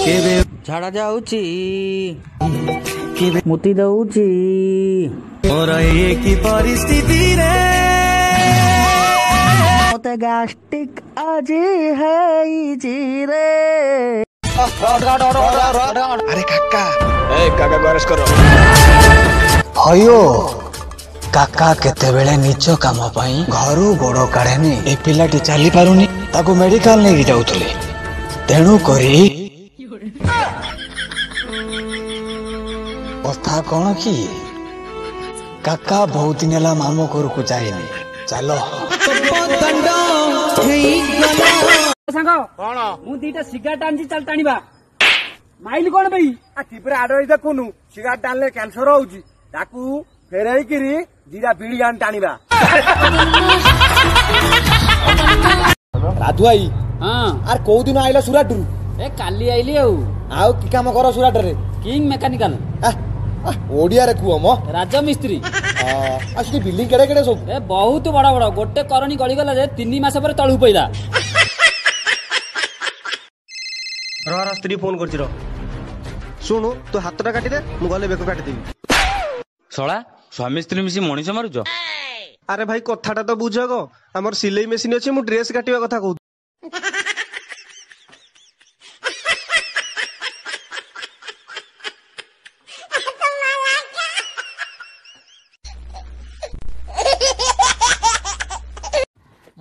झाड़ा जाऊची मुती दऊची की परिस्थिति रे मते गैस्ट्रिक आज है जी रे। अरे काका काका को अरेस्ट करो। हयो काका केतेबेले निज काम पाई घरू गोड़ काढ़ेनी ए पिलाटी चली पारुनी ताको मेडिकल नहीं जाउथले तेणु करी अवस्था कौन कि काका बहुत दिन है मामू घर को जाइनी चलो कौन मु दीटा सिगारेट आंची चल टाणीबा माइल कौन भाई टीपरे आडे देखुनु सिगारेट टाणले कैंसर होउची ताकू फेरई किरी दीटा बीड़ी गान टाणीबा। राधु भाई हां आर को दिन आइला सुराटरू ए काली आइली आउ की काम कर सुराट रे किंग मैकेनिकल ओडिया रे कुओ मो राजा मिस्त्री असली बिल्डिंग केड़े केड़े सब ए बहुत बड़ा बड़ा गोटे करणी गली गला जे 3 मास पर तळु पइला रा स्त्री फोन करछि रो सुनु तू हातटा काटी दे मु गले बेको काटी देबी। सळा स्वामी स्त्री मिसी मणिष मारुछ। अरे भाई कथाटा तो बुझ गो हमर सिलाई मशीन अछि मु ड्रेस काटिबा कथा कहू।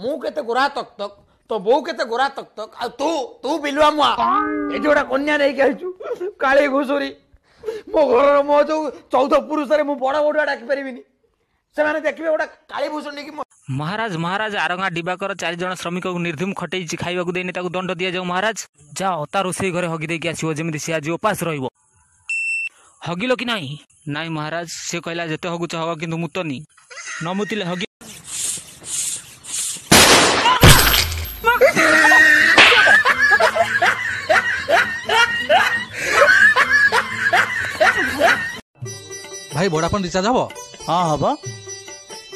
मु केते गोरा तक तक तो बो केते गोरा तक तक आ तू तू बिलवा मुआ ए जोड़ा कन्या नहीं कहछु काली घुसुरी मो घर मो जो 14 पुरुष रे मु बड़ा बड़ा डाकी परिबिनी से माने देखबे ओडा काली भूषण की महाराज महाराज आरंगा डिबाकर 4 जन श्रमिक को निर्धूम खटेई खाइबा को देनी ताको दंड दिया जाऊ। महाराज जाओ ता रोसई घरे हगी देकी आसीबो जेमिति से आज उपास रहइबो। हगिलो कि नाही नाही महाराज से कहला जते हगुच हग किंतु मुतनी न मुतिले हगी भाई वोडाफोन रिचार्ज हम हाँ हम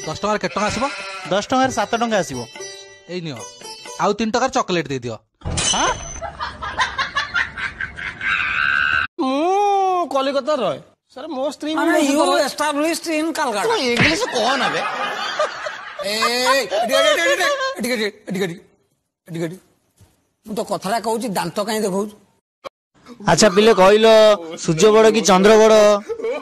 10 टଙ୍କା केट टଙ୍କା आसीबो 10 टଙ୍କା 7 टଙ୍କା आसीबो एई नियो आउ 3 टଙ୍କା चॉकलेट दे दियो। हाँ मु कलिकता रहे सर मो स्त्री you established in Calcutta English कौन है ए मु तो कथरा कहूची दांत काई देखौ। अच्छा पिले कहलो सूर्य बड़ कि चंद्र बड़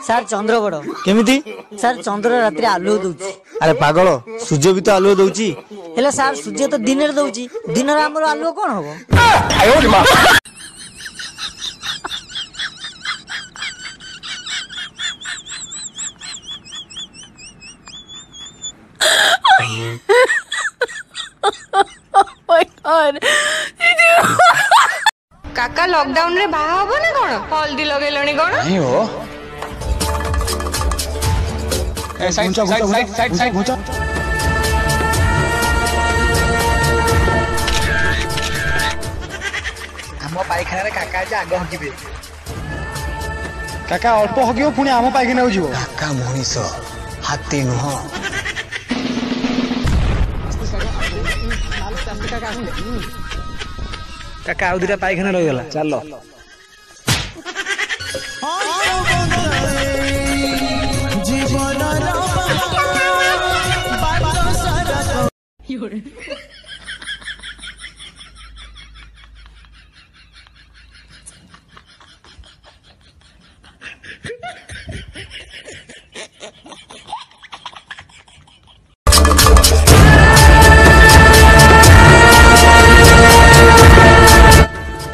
सर चंद्र बड़ केमिति सर चंद्र रात्रि आलू दउची अरे पागल सूर्य भी तो आलू दउची हेले सर सूर्य तो दिन रे दउची दिन रे हमर आलू कोन होबो। काका लॉकडाउन रे बाहा हबो ना कोन हल्दी लगेलणी कोन नहीं हो ए साइड साइड साइड साइड घुचा हम पाइखाना रे काका जे आगे हगिबे काका अल्प हगियो पुणी आम पाइखाना हो जीवो। काका मनीष हाथी नुह काका आउ दिटा पाइखाना रहि गला चलो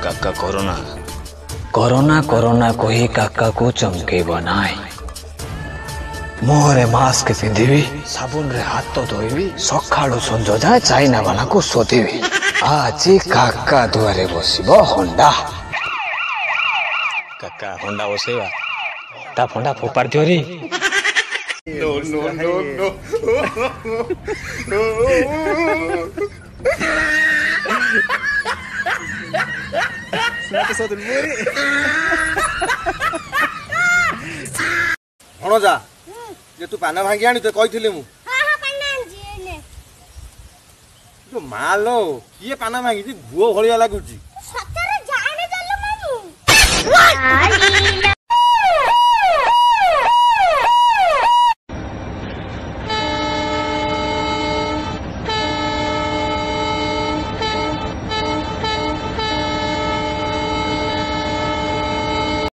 काका कोरोना कोरोना कोरोना कोई काका को चमके बनाए मुहरे मास्क पिंधिबी साबुन रे हाथ तो धोइबी सखाळु संजो जाए चाइना वाला को सोधिबी आज काका दुआरे बसिबो होंडा काका होंडा बसेबा ता फंडा फोपार दियो रे नो नो नो नो जा जे तू पाना भांगी आनी तो कहिथिले मु मालो किए पाना भांगी भुओ भलिया लागुची